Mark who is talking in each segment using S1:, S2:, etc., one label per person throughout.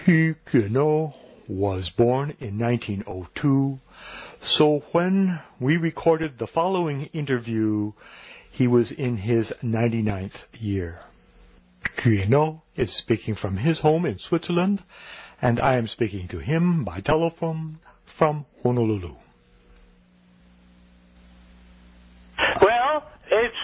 S1: Hugues Cuénod was born in 1902, so when we recorded the following interview, he was in his 99th year. Cuénod is speaking from his home in Switzerland, and I am speaking to him by telephone from Honolulu.
S2: Well, it's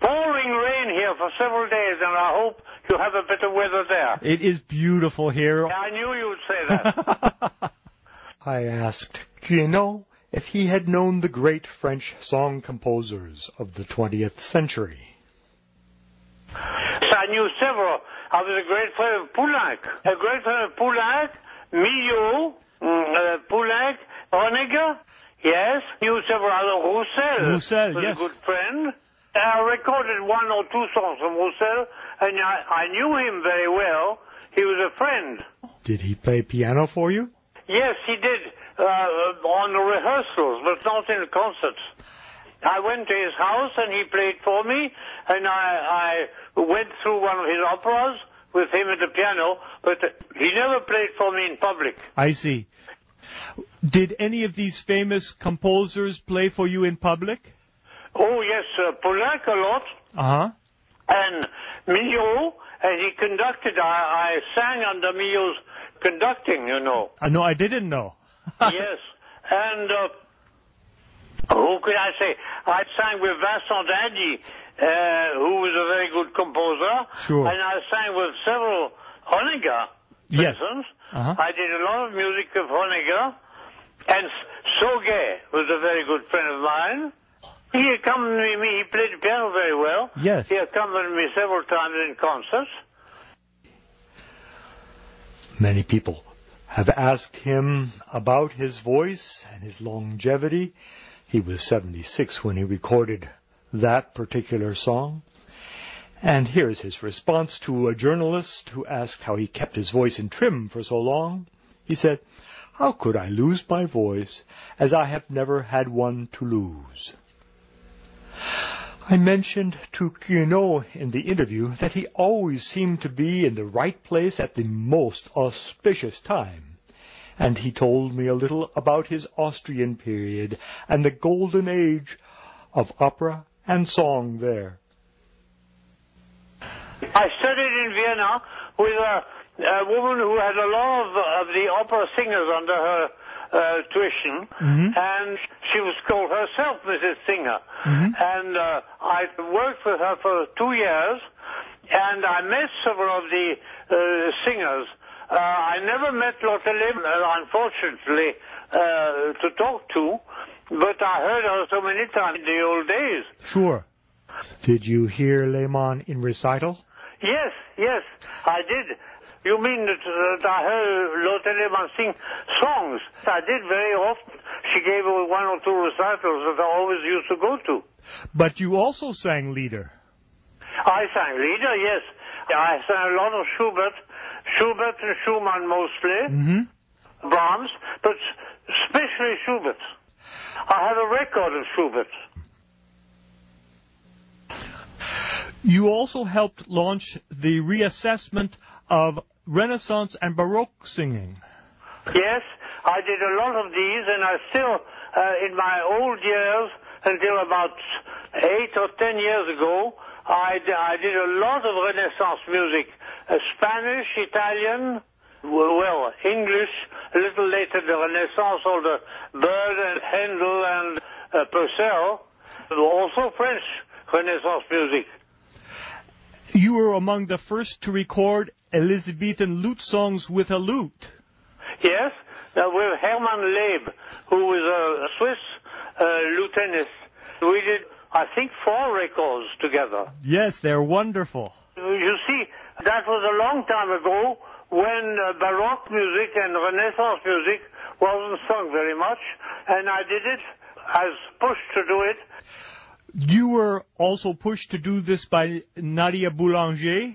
S2: pouring rain here for several days, and I hope you have a bit of weather there.
S1: It is beautiful here.
S2: I knew you would say that.
S1: I asked Cuénod if he had known the great French song composers of the 20th century.
S2: I knew several. I was a great friend of Poulenc. A great friend of Poulenc, Millot, Poulenc, Honegger, yes. Knew several other. Roussel was
S1: yes.
S2: a good friend. I recorded one or two songs from Roussel, and I knew him very well. He was a friend.
S1: Did he play piano for you?
S2: Yes, he did, on the rehearsals, but not in the concerts. I went to his house and he played for me, and I went through one of his operas with him at the piano, but he never played for me in public.
S1: I see. Did any of these famous composers play for you in public?
S2: Oh, yes, Poulenc a lot.
S1: Uh-huh.
S2: And Millot, as he conducted, I sang under Millot's conducting, you know.
S1: No, I didn't know.
S2: Yes, and who could I say? I sang with Vincent Dindy, who was a very good composer.
S1: Sure.
S2: And I sang with several Honegger, for
S1: Yes.
S2: instance.
S1: Uh-huh.
S2: I did a lot of music of Honegger. And Sauguet was a very good friend of mine. He accompanied me. He played the piano very well.
S1: Yes.
S2: He accompanied me several times in concerts.
S1: Many people have asked him about his voice and his longevity. He was 76 when he recorded that particular song. And here's his response to a journalist who asked how he kept his voice in trim for so long. He said, "How could I lose my voice, as I have never had one to lose?" I mentioned to Cuénod in the interview that he always seemed to be in the right place at the most auspicious time, and he told me a little about his Austrian period and the golden age of opera and song there.
S2: I studied in Vienna with a woman who had a lot of the opera singers under her tuition, and she was called herself Mrs. Singer. And I worked with her for 2 years, and I met several of the singers. I never met Lotte Lehmann, unfortunately, to talk to, but I heard her so many times in the old days.
S1: Sure. Did you hear Lehmann in recital?
S2: Yes, I did. You mean that I heard Lotte Lehmann sing songs? I did very often. She gave one or two recitals that I always used to go to.
S1: But you also sang Lieder.
S2: I sang Lieder, yes. I sang a lot of Schubert and Schumann mostly, Brahms, but especially Schubert. I have a record of Schubert.
S1: You also helped launch the reassessment of Renaissance and Baroque singing.
S2: Yes, I did a lot of these, and I still, in my old years, until about 8 or 10 years ago, I did a lot of Renaissance music. Spanish, Italian, well, English, a little later the Renaissance, all the Bird and Handel and Purcell, also French Renaissance music.
S1: You were among the first to record Elizabethan lute songs with a lute.
S2: Yes, with Hermann Leib, who was a Swiss lutenist. We did, I think, 4 records together.
S1: Yes, they're wonderful.
S2: You see, that was a long time ago when Baroque music and Renaissance music wasn't sung very much, and I did it. I was pushed to do it.
S1: You were also pushed to do this by Nadia Boulanger?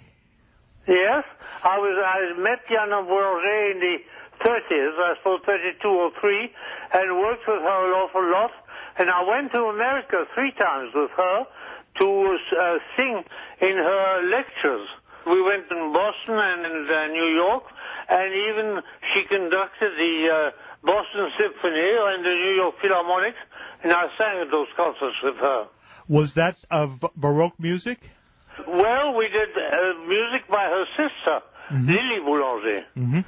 S2: Yes, I met Diana Boulanger in the 30s, I suppose 32 or 3, and worked with her an awful lot. And I went to America 3 times with her to sing in her lectures. We went in Boston and in New York, and and even she conducted the Boston Symphony and the New York Philharmonic, and I sang at those concerts with her.
S1: Was that of Baroque music?
S2: Well, we did music by her sister, Lily Boulanger.
S1: Mm-hmm.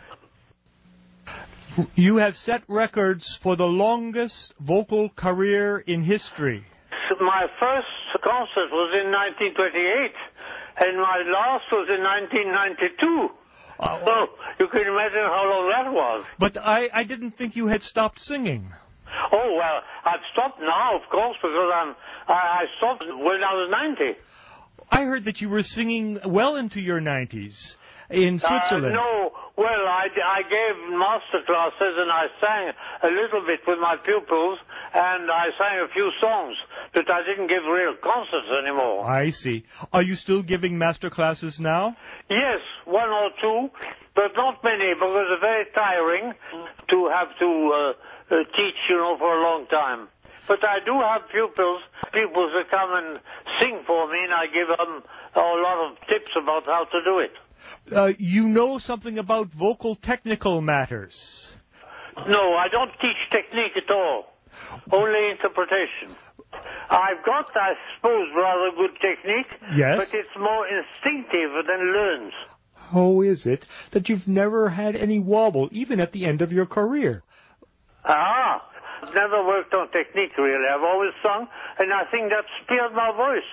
S1: You have set records for the longest vocal career in history.
S2: My first concert was in 1928, and my last was in 1992. So you can imagine how long that was.
S1: But I didn't think you had stopped singing.
S2: Oh, well, I've stopped now, of course, because I stopped when I was 90.
S1: I heard that you were singing well into your 90s in Switzerland.
S2: No, well, I gave master classes and I sang a little bit with my pupils, and I sang a few songs, but I didn't give real concerts anymore.
S1: I see. Are you still giving master classes now?
S2: Yes, one or two, but not many, because it's very tiring to have to teach, for a long time. But I do have pupils that come and sing for me, and I give them a lot of tips about how to do it.
S1: You know something about vocal technical matters?
S2: No, I don't teach technique at all, only interpretation. I've got, I suppose, rather good technique,
S1: yes,
S2: but it's more instinctive than learned.
S1: How is it that you've never had any wobble, even at the end of your career?
S2: I've never worked on technique, really. I've always sung, and I think that spared my voice.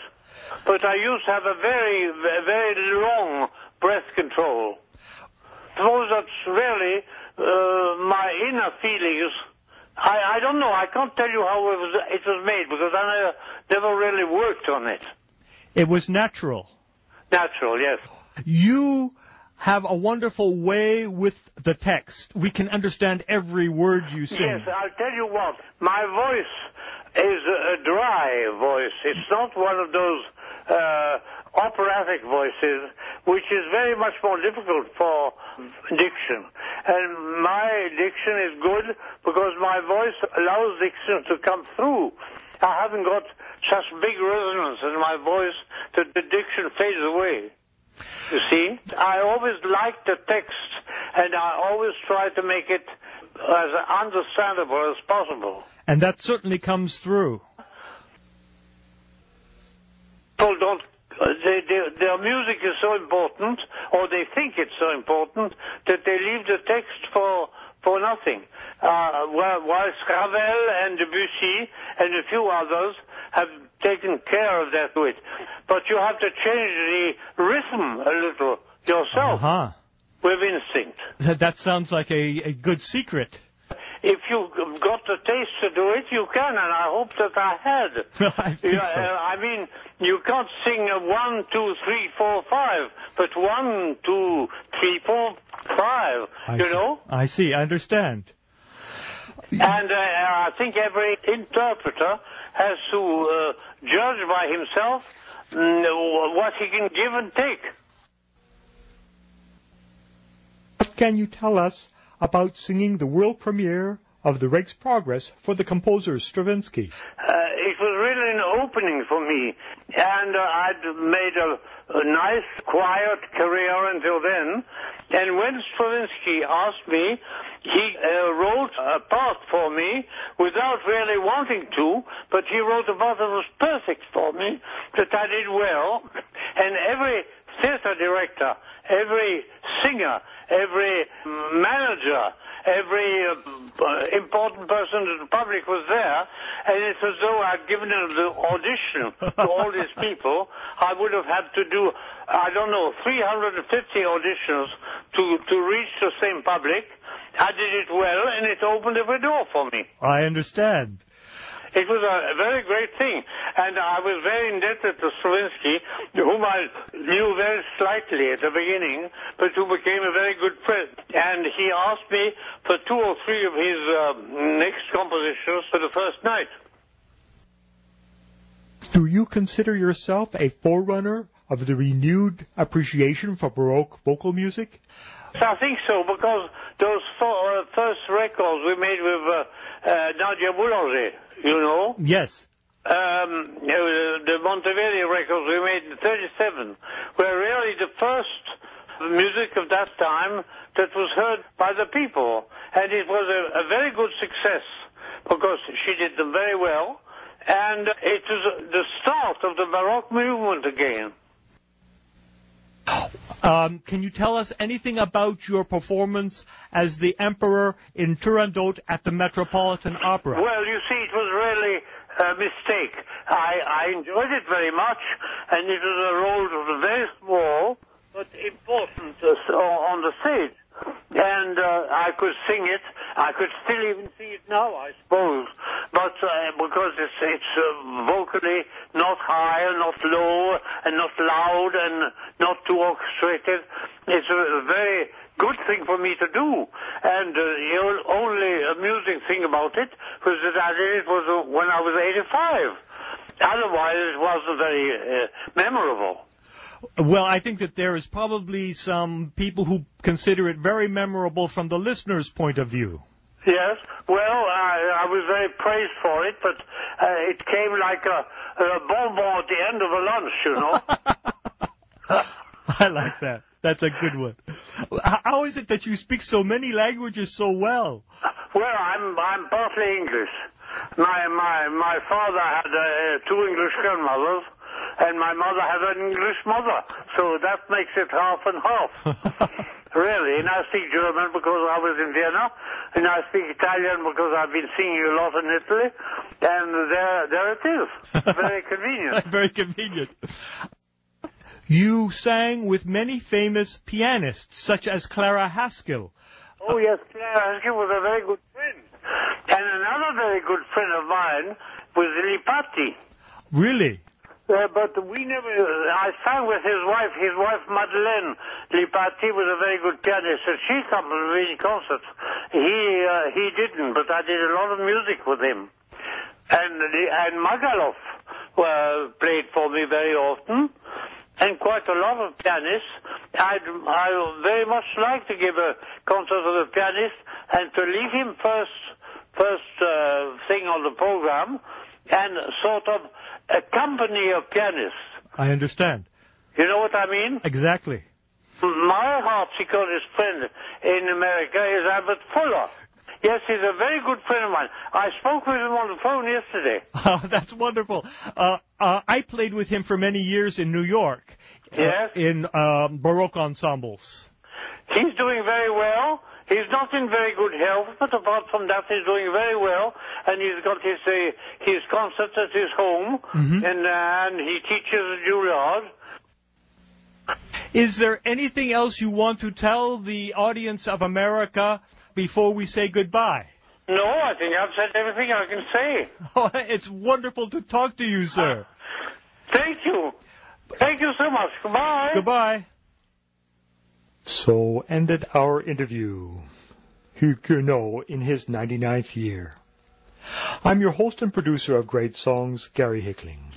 S2: But I used to have a very, very long breath control. I suppose that's really my inner feelings. I don't know. I can't tell you how it was made, because I never really worked on it.
S1: It was natural.
S2: Natural, yes.
S1: You have a wonderful way with the text. We can understand every word you sing.
S2: Yes, I'll tell you what. My voice is a dry voice. It's not one of those operatic voices, which is very much more difficult for diction. And my diction is good because my voice allows diction to come through. I haven't got such big resonance in my voice that the diction fades away. You see, I always like the text, and I always try to make it as understandable as possible.
S1: And that certainly comes through.
S2: People don't, their music is so important, or they think it's so important, that they leave the text for nothing. While Ravel and Debussy and a few others have taken care of that with. But you have to change the rhythm a little yourself with instinct.
S1: That sounds like a good secret.
S2: If you've got the taste to do it, you can, and I hope that I had.
S1: I think so.
S2: I mean, you can't sing 1, 2, 3, 4, 5, but 1, 2, 3, 4, 5, know?
S1: I see, I understand.
S2: And I think every interpreter has to judge by himself what he can give and take.
S1: What can you tell us about singing the world premiere of the Rex Progress for the composer Stravinsky?
S2: It was really an opening for me, and I'd made a nice, quiet career until then. And when Stravinsky asked me, he wrote a part for me without really wanting to, but he wrote a part that was perfect for me, that I did well. And every theater director, every singer, every manager, every important person in the public was there, and it's as though I'd given the audition to all these people. I would have had to do, 350 auditions to reach the same public. I did it well, and it opened every door for me.
S1: I understand.
S2: It was a very great thing, and I was very indebted to Stravinsky, whom I knew very slightly at the beginning, but who became a very good friend. And he asked me for 2 or 3 of his next compositions for the first night.
S1: Do you consider yourself a forerunner of the renewed appreciation for Baroque vocal music?
S2: I think so, because those first records we made with Nadia Boulanger, you know?
S1: Yes.
S2: The Monteverdi records we made in 1937 were really the first music of that time that was heard by the people. And it was a very good success because she did them very well. And it was the start of the Baroque movement again.
S1: Can you tell us anything about your performance as the Emperor in Turandot at the Metropolitan Opera?
S2: Well, you see, it was really a mistake. I enjoyed it very much, and it was a role that was very small but important on the stage. And I could sing it. I could still even sing it now, I suppose. But because it's vocally not high and not low and not loud and not too orchestrated, it's a very good thing for me to do. And the only amusing thing about it was that I did it when I was 85. Otherwise, it wasn't very memorable.
S1: Well, I think that there is probably some people who consider it very memorable from the listener's point of view.
S2: Yes, well, I was very praised for it, but it came like a bonbon at the end of a lunch, you know.
S1: I like that. That's a good one. How is it that you speak so many languages so well?
S2: Well, I'm partly English. My father had 2 English grandmothers, and my mother had an English mother, so that makes it half and half. Really, and I speak German because I was in Vienna, and I speak Italian because I've been singing a lot in Italy, and there it is. Very convenient.
S1: Very convenient. You sang with many famous pianists, such as Clara Haskell.
S2: Oh, yes, Clara Haskell was a very good friend. And another very good friend of mine was R.I.P.
S1: Really?
S2: But we never... I sang with his wife Madeleine. R.I.P. was a very good pianist, and she accompanied me in concerts. He didn't, but I did a lot of music with him. And Magalov played for me very often, and quite a lot of pianists. I very much like to give a concert with a pianist, and to leave him first thing on the program, and sort of accompany a pianist.
S1: I understand.
S2: You know what I mean?
S1: Exactly.
S2: My harpsichordist friend in America is Albert Fuller. Yes, he's a very good friend of mine. I spoke with him on the phone yesterday.
S1: Oh, that's wonderful. I played with him for many years in New York.
S2: Yes?
S1: In Baroque ensembles.
S2: He's doing very well. He's not in very good health, but apart from that, he's doing very well. And he's got his concerts at his home, and he teaches at Juilliard.
S1: Is there anything else you want to tell the audience of America before we say goodbye?
S2: No, I think I've said everything I can say.
S1: Oh, it's wonderful to talk to you, sir.
S2: Thank you. Thank you so much. Goodbye.
S1: Goodbye. So ended our interview. Hugues Cuénod in his 99th year. I'm your host and producer of Great Songs, Gary Hickling.